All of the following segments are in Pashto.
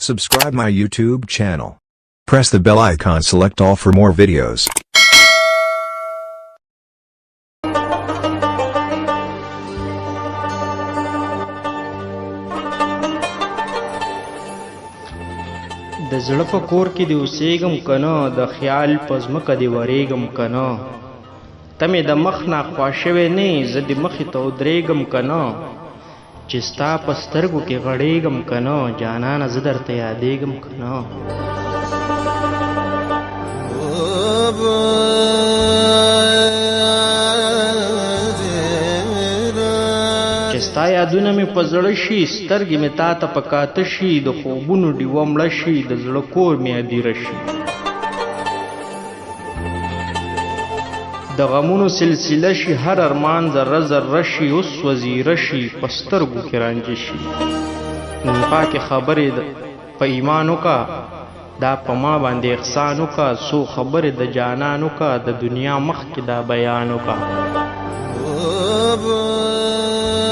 Subscribe my YouTube channel. Press the bell icon, select all for more videos. د زړه په کور کې دی اوسېږم کنه د خیال په ځمکه دی ورېږم کنه ته مې د مخ نه خوا شوی نه زه د مخې ته ودرېږم کنه چې ستا په سترګو کې غړېږم کنه جانانه زه درته یادېږم کنه چې ستا یادونه مې په زړه شي سترګې مې تا ته په کاته شي د خوبونو ډیوه مړه شي د زړه کور مې ادیره شي د غمونو سلسله شي هر ارمان ذره ذره شي اوس وزیره شي په سترګو کې رانجه شي نن پاکې خبرې په ایمان وکړه دا په ما باندې احسان وکړه څو خبرې د جانان وکړه د دنیا مخکې دا بیان وکړه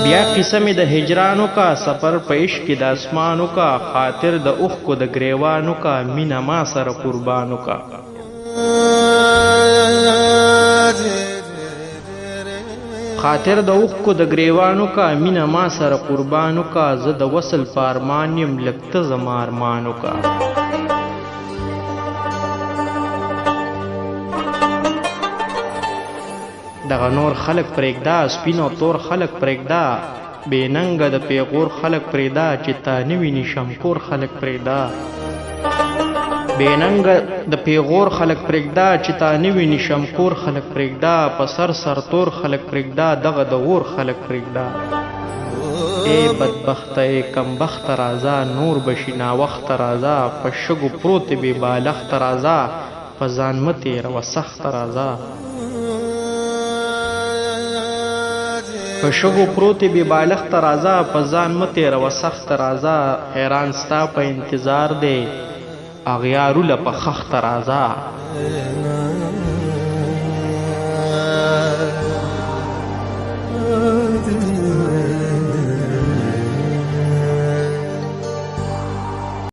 بیا قصه مې د هجرانو کا سفر په عشق کې د اسمانو کا خاطر د اوښکو د ګریوانو کا مینه ما سره قربانو کا خاطر د اوښکو د ګریوانو کا مینه ما سره قربانو کا زه د وصل په ارمان یم لږ ته زما ارمانو کا دغه نور خلق پرېږده سپین او تور خلق پرېږده بې ننګه د پیغور خلق پرېږده چې تا نه ویني شمکور خلق پرېږده بې ننګه د پیغور خلق پرېږده چې تا نه ویني شمکور خلق پرېږده په سر سرتور خلق پرېږده دغه د غور خلق پرېږده ای بدبخته ای کمبخته راځه نور بشي ناوخته راځه په شګو پروت بې بالخته راځه په ځان مه تېروه سخته راځه په شګو پروتې بې بالښته راځه په ځان مه تېروه سخته راځه حیران ستا په انتظار دی اغیارو له په خښته راځه